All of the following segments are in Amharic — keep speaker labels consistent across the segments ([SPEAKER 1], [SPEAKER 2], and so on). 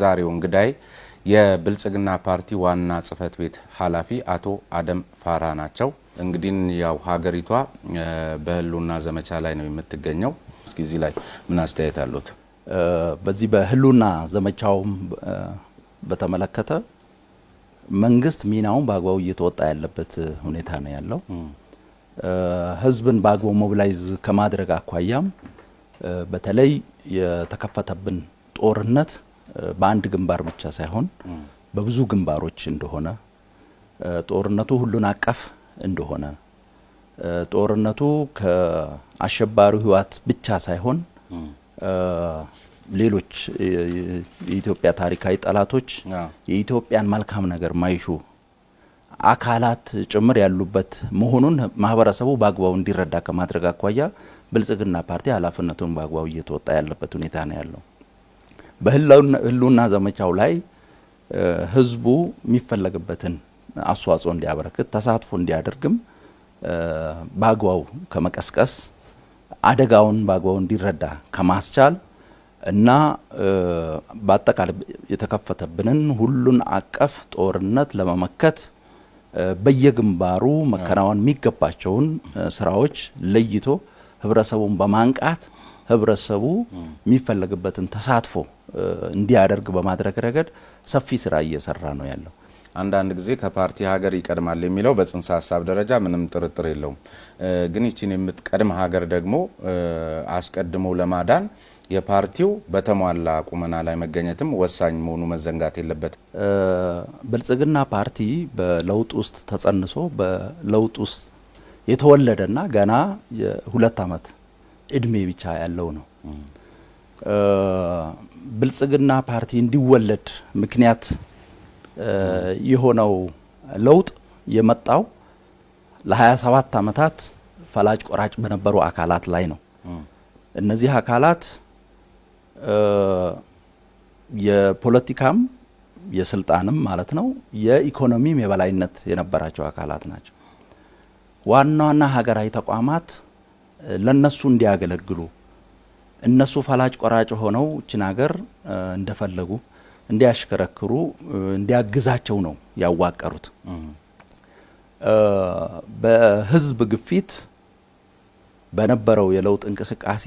[SPEAKER 1] ዛሬው እንግዳይ የብልጽግና ፓርቲ ዋና ጽህፈት ቤት ኃላፊ አቶ አደም ፋራ ናቸው። እንግዲህ ያው ሀገሪቷ በህልውና ዘመቻ ላይ ነው የምትገኘው። እስኪ እዚህ ላይ ምን አስተያየት አሉት?
[SPEAKER 2] በዚህ በህልውና ዘመቻውም በተመለከተ መንግስት ሚናውን በአግባቡ እየተወጣ ያለበት ሁኔታ ነው ያለው። ህዝብን በአግባቡ ሞቢላይዝ ከማድረግ አኳያም በተለይ የተከፈተብን ጦርነት በአንድ ግንባር ብቻ ሳይሆን በብዙ ግንባሮች እንደሆነ፣ ጦርነቱ ሁሉን አቀፍ እንደሆነ፣ ጦርነቱ ከአሸባሪው ህወሓት ብቻ ሳይሆን ሌሎች የኢትዮጵያ ታሪካዊ ጠላቶች የኢትዮጵያን መልካም ነገር ማይሹ አካላት ጭምር ያሉበት መሆኑን ማህበረሰቡ በአግባቡ እንዲረዳ ከማድረግ አኳያ ብልጽግና ፓርቲ ኃላፊነቱን በአግባቡ እየተወጣ ያለበት ሁኔታ ነው ያለው። በህልውና ዘመቻው ላይ ህዝቡ የሚፈለግበትን አስተዋጽኦ እንዲያበረክት ተሳትፎ እንዲያደርግም በአግባቡ ከመቀስቀስ አደጋውን በአግባቡ እንዲረዳ ከማስቻል እና በአጠቃላይ የተከፈተብንን ሁሉን አቀፍ ጦርነት ለመመከት በየግንባሩ መከናወን የሚገባቸውን ስራዎች ለይቶ ህብረተሰቡን በማንቃት ህብረተሰቡ የሚፈለግበትን ተሳትፎ እንዲያደርግ በማድረግ ረገድ ሰፊ ስራ እየሰራ ነው ያለው።
[SPEAKER 1] አንዳንድ ጊዜ ከፓርቲ ሀገር ይቀድማል የሚለው በጽንሰ ሀሳብ ደረጃ ምንም ጥርጥር የለውም። ግን ይቺን የምትቀድም ሀገር ደግሞ አስቀድሞ ለማዳን የፓርቲው በተሟላ ቁመና ላይ መገኘትም ወሳኝ መሆኑ መዘንጋት የለበትም።
[SPEAKER 2] ብልጽግና ፓርቲ በለውጥ ውስጥ ተጸንሶ በለውጥ ውስጥ የተወለደና ገና የ2 ዓመት እድሜ ብቻ ያለው ነው። ብልጽግና ፓርቲ እንዲወለድ ምክንያት የሆነው ለውጥ የመጣው ለ27 ዓመታት ፈላጭ ቆራጭ በነበሩ አካላት ላይ ነው። እነዚህ አካላት የፖለቲካም የስልጣንም ማለት ነው የኢኮኖሚም የበላይነት የነበራቸው አካላት ናቸው። ዋና ዋና ሀገራዊ ተቋማት ለነሱ እንዲያገለግሉ እነሱ ፈላጭ ቆራጭ ሆነው እችን ሀገር እንደፈለጉ እንዲያሽከረክሩ እንዲያግዛቸው ነው ያዋቀሩት። በህዝብ ግፊት በነበረው የለውጥ እንቅስቃሴ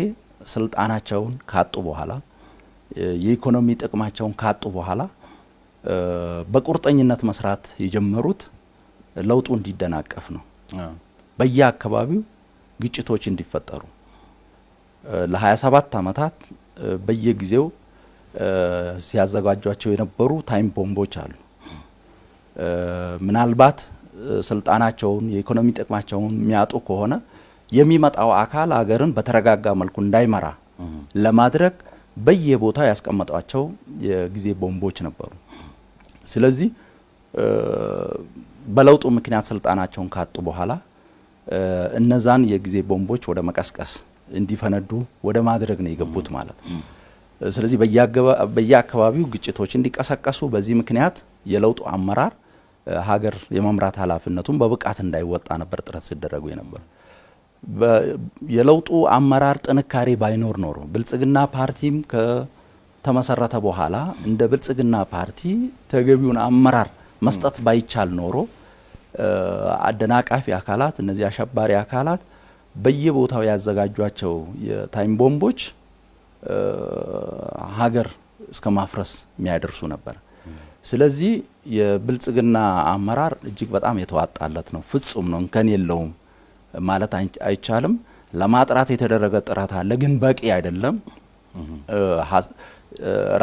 [SPEAKER 2] ስልጣናቸውን ካጡ በኋላ የኢኮኖሚ ጥቅማቸውን ካጡ በኋላ በቁርጠኝነት መስራት የጀመሩት ለውጡ እንዲደናቀፍ ነው። በየአካባቢው ግጭቶች እንዲፈጠሩ ለ27 ዓመታት በየጊዜው ሲያዘጋጇቸው የነበሩ ታይም ቦምቦች አሉ። ምናልባት ስልጣናቸውን የኢኮኖሚ ጥቅማቸውን የሚያጡ ከሆነ የሚመጣው አካል ሀገርን በተረጋጋ መልኩ እንዳይመራ ለማድረግ በየቦታው ያስቀመጧቸው የጊዜ ቦምቦች ነበሩ። ስለዚህ በለውጡ ምክንያት ስልጣናቸውን ካጡ በኋላ እነዛን የጊዜ ቦምቦች ወደ መቀስቀስ እንዲፈነዱ ወደ ማድረግ ነው የገቡት ማለት ነው። ስለዚህ በየአካባቢው ግጭቶች እንዲቀሰቀሱ በዚህ ምክንያት የለውጡ አመራር ሀገር የመምራት ኃላፊነቱን በብቃት እንዳይወጣ ነበር ጥረት ሲደረጉ የነበረ። የለውጡ አመራር ጥንካሬ ባይኖር ኖሮ ብልጽግና ፓርቲም ከተመሰረተ በኋላ እንደ ብልጽግና ፓርቲ ተገቢውን አመራር መስጠት ባይቻል ኖሮ አደናቃፊ አካላት እነዚህ አሸባሪ አካላት በየቦታው ያዘጋጇቸው የታይም ቦምቦች ሀገር እስከ ማፍረስ የሚያደርሱ ነበር። ስለዚህ የብልጽግና አመራር እጅግ በጣም የተዋጣለት ነው፣ ፍጹም ነው፣ እንከን የለውም ማለት አይቻልም። ለማጥራት የተደረገ ጥረት አለ፣ ግን በቂ አይደለም።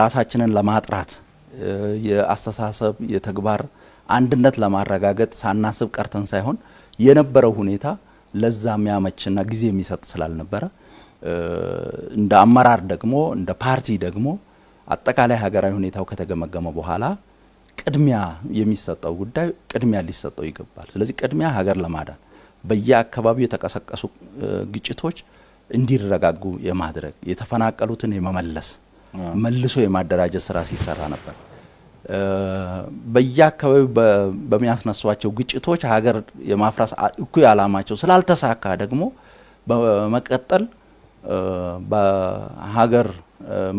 [SPEAKER 2] ራሳችንን ለማጥራት የአስተሳሰብ የተግባር አንድነት ለማረጋገጥ ሳናስብ ቀርተን ሳይሆን የነበረው ሁኔታ ለዛ የሚያመችና ጊዜ የሚሰጥ ስላልነበረ እንደ አመራር ደግሞ እንደ ፓርቲ ደግሞ አጠቃላይ ሀገራዊ ሁኔታው ከተገመገመ በኋላ ቅድሚያ የሚሰጠው ጉዳይ ቅድሚያ ሊሰጠው ይገባል። ስለዚህ ቅድሚያ ሀገር ለማዳን በየአካባቢው የተቀሰቀሱ ግጭቶች እንዲረጋጉ የማድረግ የተፈናቀሉትን የመመለስ መልሶ የማደራጀት ስራ ሲሰራ ነበር። በየአካባቢው በሚያስነሷቸው ግጭቶች ሀገር የማፍረስ እኩይ ዓላማቸው ስላልተሳካ ደግሞ በመቀጠል በሀገር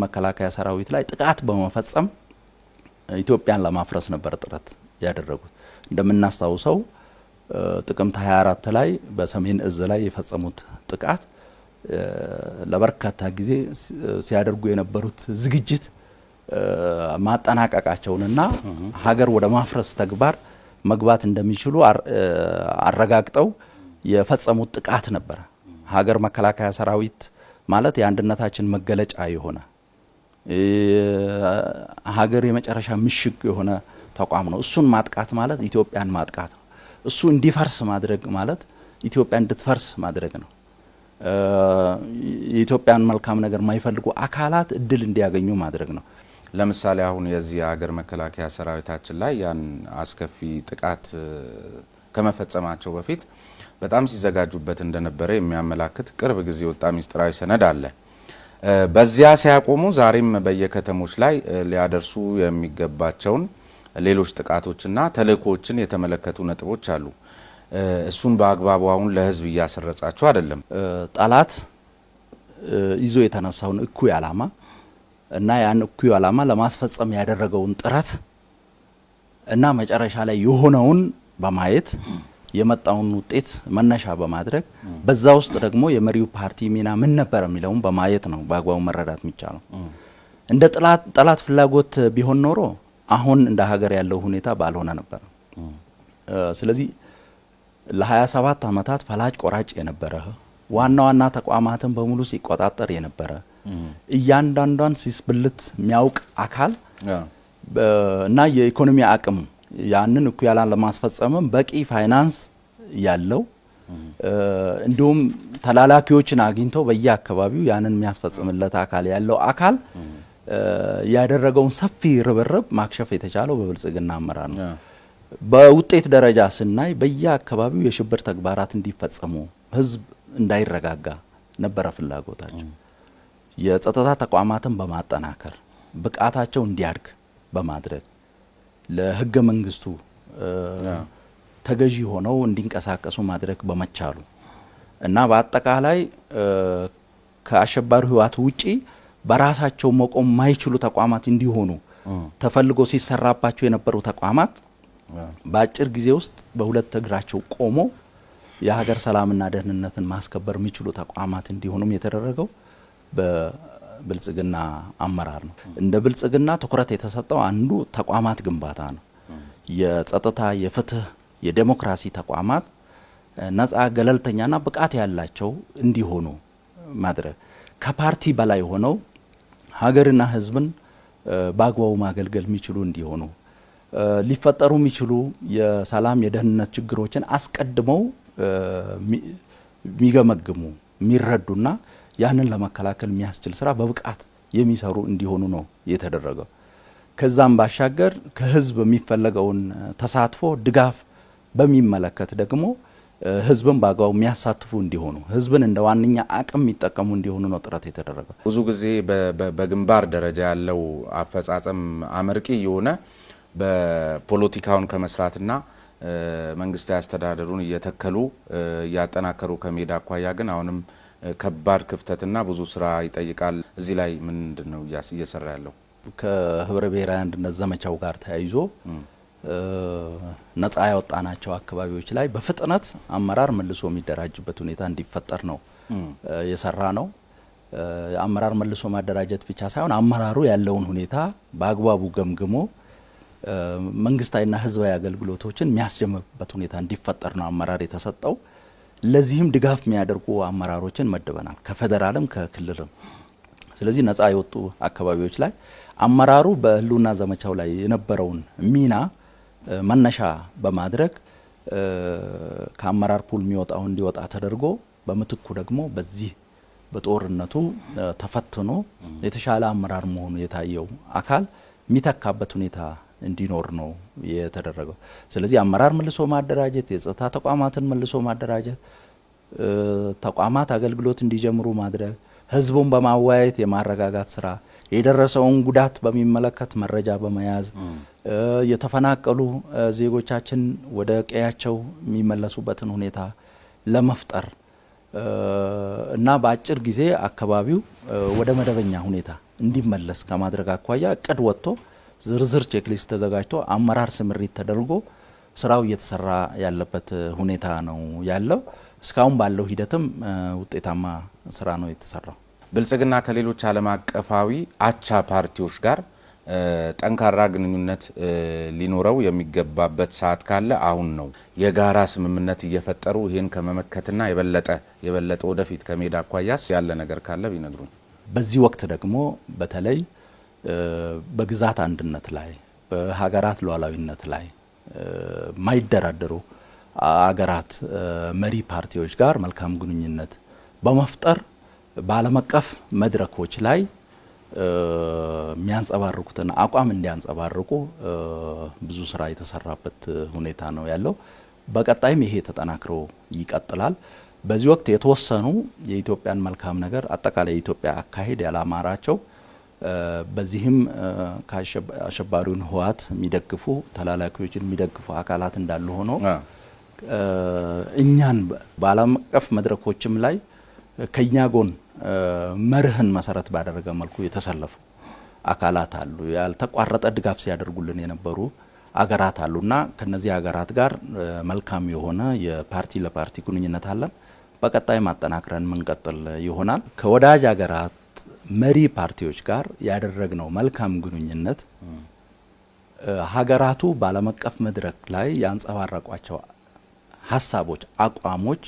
[SPEAKER 2] መከላከያ ሰራዊት ላይ ጥቃት በመፈጸም ኢትዮጵያን ለማፍረስ ነበር ጥረት ያደረጉት። እንደምናስታውሰው ጥቅምት 24 ላይ በሰሜን እዝ ላይ የፈጸሙት ጥቃት ለበርካታ ጊዜ ሲያደርጉ የነበሩት ዝግጅት ማጠናቀቃቸውንና ሀገር ወደ ማፍረስ ተግባር መግባት እንደሚችሉ አረጋግጠው የፈጸሙት ጥቃት ነበር። ሀገር መከላከያ ሰራዊት ማለት የአንድነታችን መገለጫ የሆነ ሀገር የመጨረሻ ምሽግ የሆነ ተቋም ነው። እሱን ማጥቃት ማለት ኢትዮጵያን ማጥቃት ነው። እሱ እንዲፈርስ ማድረግ ማለት ኢትዮጵያ እንድትፈርስ ማድረግ ነው። የኢትዮጵያን መልካም ነገር የማይፈልጉ አካላት እድል እንዲያገኙ ማድረግ ነው።
[SPEAKER 1] ለምሳሌ አሁን የዚህ ሀገር መከላከያ ሰራዊታችን ላይ ያን አስከፊ ጥቃት ከመፈጸማቸው በፊት በጣም ሲዘጋጁበት እንደነበረ የሚያመላክት ቅርብ ጊዜ ወጣ ሚስጥራዊ ሰነድ አለ። በዚያ ሲያቆሙ ዛሬም በየከተሞች ላይ ሊያደርሱ የሚገባቸውን ሌሎች ጥቃቶችና ተልእኮችን የተመለከቱ ነጥቦች አሉ። እሱን በአግባቡ አሁን ለህዝብ እያሰረጻቸው አይደለም።
[SPEAKER 2] ጠላት ይዞ የተነሳውን እኩይ ዓላማ እና ያን እኩይ ዓላማ ለማስፈጸም ያደረገውን ጥረት እና መጨረሻ ላይ የሆነውን በማየት የመጣውን ውጤት መነሻ በማድረግ በዛ ውስጥ ደግሞ የመሪው ፓርቲ ሚና ምን ነበር የሚለውን በማየት ነው በአግባቡ መረዳት የሚቻለው። እንደ ጠላት ፍላጎት ቢሆን ኖሮ አሁን እንደ ሀገር ያለው ሁኔታ ባልሆነ ነበር። ስለዚህ ለ27 ዓመታት ፈላጭ ቆራጭ የነበረ ዋና ዋና ተቋማትን በሙሉ ሲቆጣጠር የነበረ እያንዳንዷን ሲስብልት የሚያውቅ አካል እና የኢኮኖሚ አቅም ያንን እኩይ ዓላማ ለማስፈጸም በቂ ፋይናንስ ያለው እንዲሁም ተላላኪዎችን አግኝቶ በየአካባቢው ያንን የሚያስፈጽምለት አካል ያለው አካል ያደረገውን ሰፊ ርብርብ ማክሸፍ የተቻለው በብልጽግና አመራር ነው። በውጤት ደረጃ ስናይ በየአካባቢው የሽብር ተግባራት እንዲፈጸሙ ህዝብ እንዳይረጋጋ ነበረ ፍላጎታቸው። የጸጥታ ተቋማትን በማጠናከር ብቃታቸው እንዲያድግ በማድረግ ለህገ መንግስቱ ተገዢ ሆነው እንዲንቀሳቀሱ ማድረግ በመቻሉ እና በአጠቃላይ ከአሸባሪ ህወሓት ውጪ በራሳቸው መቆም ማይችሉ ተቋማት እንዲሆኑ ተፈልጎ ሲሰራባቸው የነበሩ ተቋማት በአጭር ጊዜ ውስጥ በሁለት እግራቸው ቆሞ የሀገር ሰላምና ደህንነትን ማስከበር የሚችሉ ተቋማት እንዲሆኑም የተደረገው በብልጽግና አመራር ነው። እንደ ብልጽግና ትኩረት የተሰጠው አንዱ ተቋማት ግንባታ ነው። የጸጥታ፣ የፍትህ፣ የዴሞክራሲ ተቋማት ነፃ ገለልተኛና ብቃት ያላቸው እንዲሆኑ ማድረግ ከፓርቲ በላይ ሆነው ሀገርና ህዝብን በአግባቡ ማገልገል የሚችሉ እንዲሆኑ ሊፈጠሩ የሚችሉ የሰላም የደህንነት ችግሮችን አስቀድመው የሚገመግሙ የሚረዱና ያንን ለመከላከል የሚያስችል ስራ በብቃት የሚሰሩ እንዲሆኑ ነው የተደረገው። ከዛም ባሻገር ከህዝብ የሚፈለገውን ተሳትፎ ድጋፍ በሚመለከት ደግሞ ህዝብን በአግባቡ የሚያሳትፉ እንዲሆኑ ህዝብን እንደ ዋነኛ አቅም የሚጠቀሙ እንዲሆኑ ነው ጥረት የተደረገው።
[SPEAKER 1] ብዙ ጊዜ በግንባር ደረጃ ያለው አፈጻጸም አመርቂ የሆነ በፖለቲካውን ከመስራትና መንግስታዊ አስተዳደሩን እየተከሉ እያጠናከሩ ከሜዳ አኳያ ግን አሁንም ከባድ ክፍተትና ብዙ ስራ ይጠይቃል። እዚህ ላይ ምንድን ነው እየሰራ ያለው?
[SPEAKER 2] ከህብረ ብሔራዊ አንድነት ዘመቻው ጋር ተያይዞ ነፃ ያወጣናቸው አካባቢዎች ላይ በፍጥነት አመራር መልሶ የሚደራጅበት ሁኔታ እንዲፈጠር ነው የሰራ ነው። አመራር መልሶ ማደራጀት ብቻ ሳይሆን አመራሩ ያለውን ሁኔታ በአግባቡ ገምግሞ መንግስታዊና ህዝባዊ አገልግሎቶችን የሚያስጀምርበት ሁኔታ እንዲፈጠር ነው አመራር የተሰጠው። ለዚህም ድጋፍ የሚያደርጉ አመራሮችን መድበናል፣ ከፌደራልም ከክልልም። ስለዚህ ነፃ የወጡ አካባቢዎች ላይ አመራሩ በህልውና ዘመቻው ላይ የነበረውን ሚና መነሻ በማድረግ ከአመራር ፑል የሚወጣው እንዲወጣ ተደርጎ በምትኩ ደግሞ በዚህ በጦርነቱ ተፈትኖ የተሻለ አመራር መሆኑ የታየው አካል የሚተካበት ሁኔታ እንዲኖር ነው የተደረገው። ስለዚህ አመራር መልሶ ማደራጀት፣ የጸጥታ ተቋማትን መልሶ ማደራጀት፣ ተቋማት አገልግሎት እንዲጀምሩ ማድረግ፣ ህዝቡን በማወያየት የማረጋጋት ስራ፣ የደረሰውን ጉዳት በሚመለከት መረጃ በመያዝ የተፈናቀሉ ዜጎቻችን ወደ ቀያቸው የሚመለሱበትን ሁኔታ ለመፍጠር እና በአጭር ጊዜ አካባቢው ወደ መደበኛ ሁኔታ እንዲመለስ ከማድረግ አኳያ እቅድ ወጥቶ ዝርዝር ቼክሊስት ተዘጋጅቶ አመራር ስምሪት ተደርጎ ስራው እየተሰራ ያለበት ሁኔታ ነው ያለው። እስካሁን ባለው ሂደትም ውጤታማ ስራ ነው የተሰራው።
[SPEAKER 1] ብልጽግና ከሌሎች ዓለም አቀፋዊ አቻ ፓርቲዎች ጋር ጠንካራ ግንኙነት ሊኖረው የሚገባበት ሰዓት ካለ አሁን ነው። የጋራ ስምምነት እየፈጠሩ ይሄን ከመመከትና የበለጠ ወደፊት ከሜዳ አኳያስ ያለ ነገር ካለ ቢነግሩን።
[SPEAKER 2] በዚህ ወቅት ደግሞ በተለይ በግዛት አንድነት ላይ በሀገራት ሉዓላዊነት ላይ ማይደራደሩ አገራት መሪ ፓርቲዎች ጋር መልካም ግንኙነት በመፍጠር በዓለም አቀፍ መድረኮች ላይ የሚያንጸባርቁትን አቋም እንዲያንጸባርቁ ብዙ ስራ የተሰራበት ሁኔታ ነው ያለው። በቀጣይም ይሄ ተጠናክሮ ይቀጥላል። በዚህ ወቅት የተወሰኑ የኢትዮጵያን መልካም ነገር አጠቃላይ የኢትዮጵያ አካሄድ ያላማራቸው በዚህም አሸባሪውን ህወሓት የሚደግፉ ተላላኪዎችን የሚደግፉ አካላት እንዳሉ ሆኖ እኛን በዓለም አቀፍ መድረኮችም ላይ ከኛ ጎን መርህን መሰረት ባደረገ መልኩ የተሰለፉ አካላት አሉ። ያልተቋረጠ ድጋፍ ሲያደርጉልን የነበሩ አገራት አሉና ከነዚህ አገራት ጋር መልካም የሆነ የፓርቲ ለፓርቲ ግንኙነት አለን። በቀጣይ ማጠናክረን የምንቀጥል ይሆናል። ከወዳጅ አገራት መሪ ፓርቲዎች ጋር ያደረግነው መልካም ግንኙነት ሀገራቱ በዓለም አቀፍ መድረክ ላይ ያንጸባረቋቸው ሀሳቦች፣ አቋሞች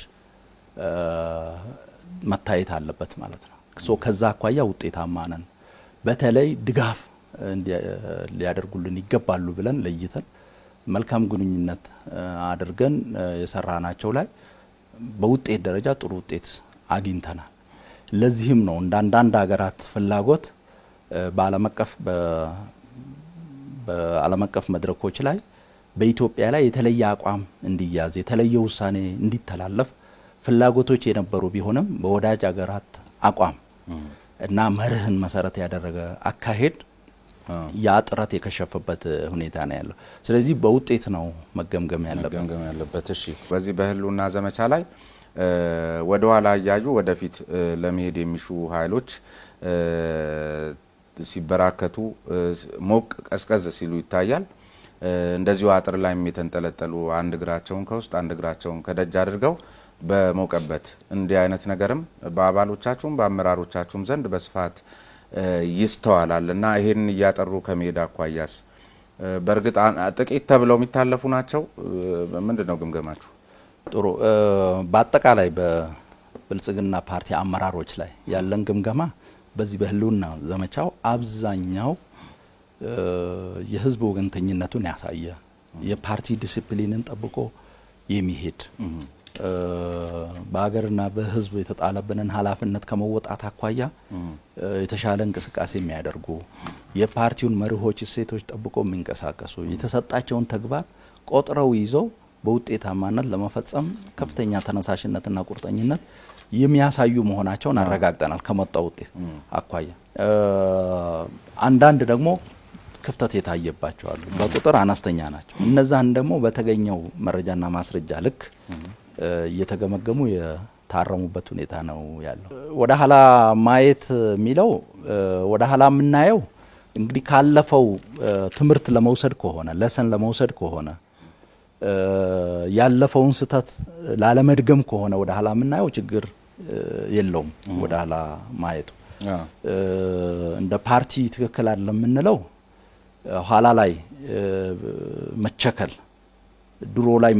[SPEAKER 2] መታየት አለበት ማለት ነው። ከዛ አኳያ ውጤታማ ነን። በተለይ ድጋፍ ሊያደርጉልን ይገባሉ ብለን ለይተን መልካም ግንኙነት አድርገን የሰራናቸው ላይ በውጤት ደረጃ ጥሩ ውጤት አግኝተናል። ለዚህም ነው እንደ አንዳንድ ሀገራት ፍላጎት በዓለም አቀፍ መድረኮች ላይ በኢትዮጵያ ላይ የተለየ አቋም እንዲያዝ የተለየ ውሳኔ እንዲተላለፍ ፍላጎቶች የነበሩ ቢሆንም በወዳጅ ሀገራት አቋም እና መርህን መሰረት ያደረገ አካሄድ ያ ጥረት የከሸፈበት ሁኔታ ነው ያለው። ስለዚህ በውጤት ነው መገምገም ያለበት።
[SPEAKER 1] እሺ፣ በዚህ በህልውና ዘመቻ ላይ ወደ ኋላ እያዩ ወደፊት ለመሄድ የሚሹ ኃይሎች ሲበራከቱ ሞቅ ቀዝቀዝ ሲሉ ይታያል። እንደዚሁ አጥር ላይም የተንጠለጠሉ አንድ እግራቸውን ከውስጥ አንድ እግራቸውን ከደጅ አድርገው በሞቀበት እንዲህ አይነት ነገርም በአባሎቻችሁም በአመራሮቻችሁም ዘንድ በስፋት ይስተዋላል እና ይሄን እያጠሩ ከመሄድ አኳያስ በእርግጥ ጥቂት ተብለው የሚታለፉ ናቸው። ምንድን ነው ግምገማችሁ?
[SPEAKER 2] ጥሩ። በአጠቃላይ በብልጽግና ፓርቲ አመራሮች ላይ ያለን ግምገማ በዚህ በህልውና ዘመቻው አብዛኛው የህዝብ ወገንተኝነቱን ያሳየ የፓርቲ ዲሲፕሊንን ጠብቆ የሚሄድ በሀገርና በህዝብ የተጣለብንን ኃላፊነት ከመወጣት አኳያ የተሻለ እንቅስቃሴ የሚያደርጉ የፓርቲውን መርሆች፣ እሴቶች ጠብቆ የሚንቀሳቀሱ የተሰጣቸውን ተግባር ቆጥረው ይዘው በውጤታማነት ለመፈጸም ከፍተኛ ተነሳሽነትና ቁርጠኝነት የሚያሳዩ መሆናቸውን አረጋግጠናል። ከመጣው ውጤት አኳያ አንዳንድ ደግሞ ክፍተት የታየባቸው አሉ። በቁጥር አነስተኛ ናቸው። እነዛን ደግሞ በተገኘው መረጃና ማስረጃ ልክ እየተገመገሙ የታረሙበት ሁኔታ ነው ያለው። ወደ ኋላ ማየት የሚለው ወደ ኋላ የምናየው እንግዲህ ካለፈው ትምህርት ለመውሰድ ከሆነ ለሰን ለመውሰድ ከሆነ ያለፈውን ስህተት ላለመድገም ከሆነ ወደ ኋላ የምናየው ችግር የለውም። ወደ ኋላ ማየቱ እንደ ፓርቲ ትክክል አይደለም የምንለው ኋላ ላይ መቸከል ድሮ ላይ